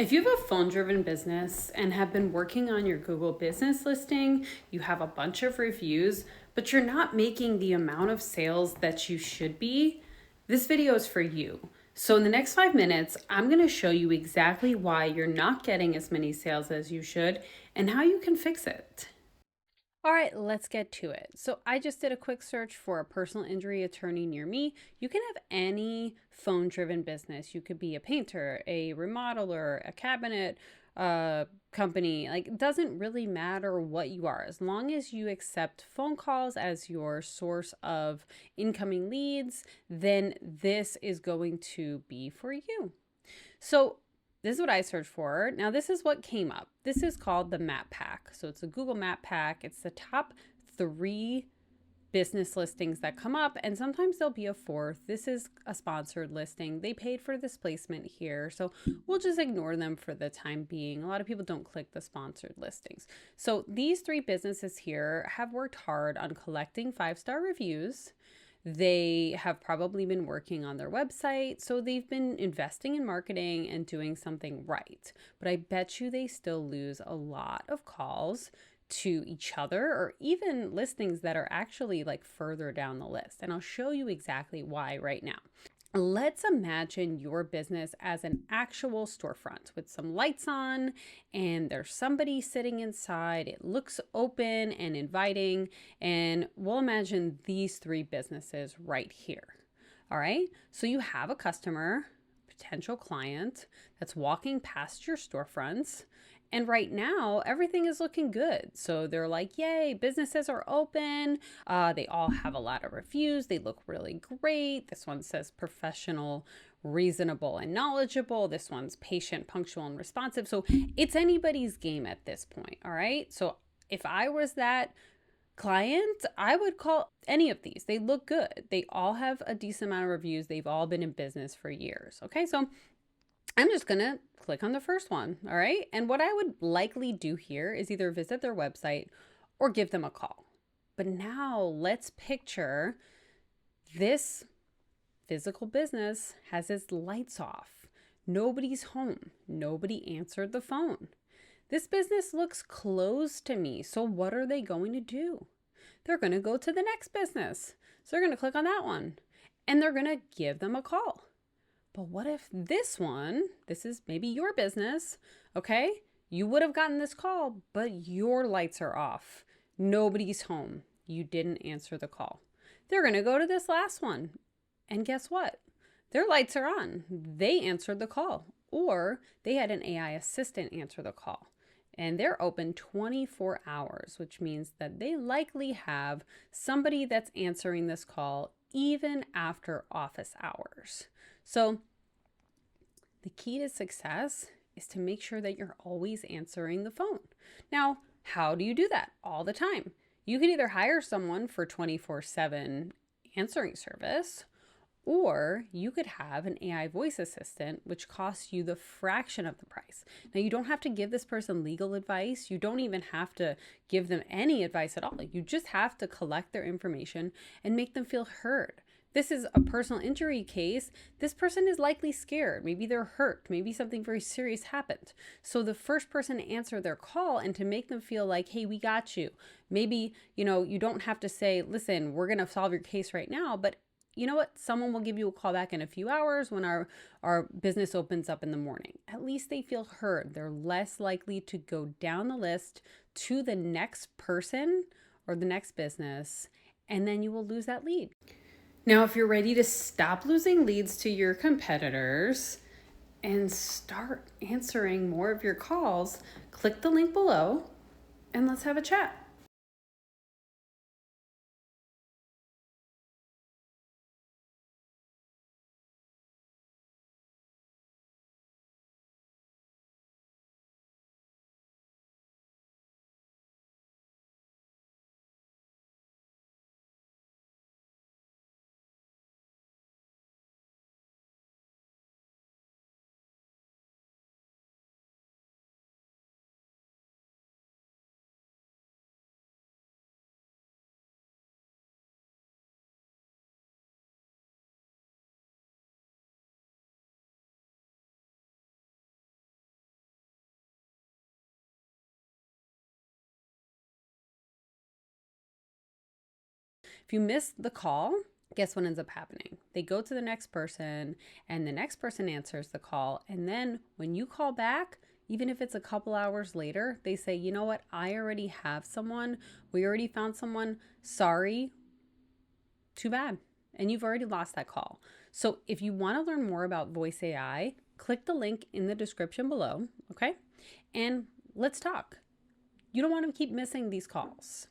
If you have a phone driven business and have been working on your Google business listing, you have a bunch of reviews, but you're not making the amount of sales that you should be, this video is for you. So, in the next 5 minutes, I'm going to show you exactly why you're not getting as many sales as you should and how you can fix it. All right, let's get to it. So I just did a quick search for a personal injury attorney near me. You can have any phone-driven business. You could be a painter, a remodeler, a cabinet company. Like, it doesn't really matter what you are, as long as you accept phone calls as your source of incoming leads, then this is going to be for you. So this is what I searched for. Now, this is what came up. This is called the Map Pack. So it's a Google Map Pack. It's the top 3 business listings that come up, and sometimes there'll be a fourth. This is a sponsored listing. They paid for this placement here, so we'll just ignore them for the time being. A lot of people don't click the sponsored listings. So these 3 businesses here have worked hard on collecting 5-star reviews. They have probably been working on their website, so they've been investing in marketing and doing something right. But I bet you they still lose a lot of calls to each other, or even listings that are actually like further down the list. And I'll show you exactly why right now. Let's imagine your business as an actual storefront with some lights on, and there's somebody sitting inside. It looks open and inviting, and we'll imagine these 3 businesses right here. All right, so you have a customer, potential client, that's walking past your storefronts. And right now, everything is looking good. So they're like, yay, businesses are open. They all have a lot of reviews. They look really great. This one says professional, reasonable, and knowledgeable. This one's patient, punctual, and responsive. So it's anybody's game at this point. All right. So if I was that client, I would call any of these. They look good. They all have a decent amount of reviews. They've all been in business for years. Okay. So I'm just going to click on the first one. All right. And what I would likely do here is either visit their website or give them a call. But now let's picture this physical business has its lights off. Nobody's home. Nobody answered the phone. This business looks closed to me. So what are they going to do? They're going to go to the next business. So they're going to click on that one and they're going to give them a call. But what if this one, this is maybe your business, okay? You would have gotten this call, but your lights are off. Nobody's home. You didn't answer the call. They're going to go to this last one. And guess what? Their lights are on. They answered the call, or they had an AI assistant answer the call. And they're open 24 hours, which means that they likely have somebody that's answering this call even after office hours. So the key to success is to make sure that you're always answering the phone. Now, how do you do that? All the time. You can either hire someone for 24/7 answering service, or you could have an AI voice assistant, which costs you the fraction of the price. Now, you don't have to give this person legal advice. You don't even have to give them any advice at all. You just have to collect their information and make them feel heard. This is a personal injury case. This person is likely scared. Maybe they're hurt. Maybe something very serious happened. So the first person to answer their call and to make them feel like, hey, we got you. Maybe, you don't have to say, listen, we're going to solve your case right now, but you know what? Someone will give you a call back in a few hours when our business opens up in the morning. At least they feel heard. They're less likely to go down the list to the next person or the next business, and then you will lose that lead. Now, if you're ready to stop losing leads to your competitors and start answering more of your calls, click the link below and let's have a chat. If you miss the call, guess what ends up happening? They go to the next person and the next person answers the call. And then when you call back, even if it's a couple hours later, they say, you know what? I already have someone. We already found someone. Sorry. Too bad. And you've already lost that call. So if you want to learn more about Voice AI, click the link in the description below, okay? And let's talk. You don't want to keep missing these calls.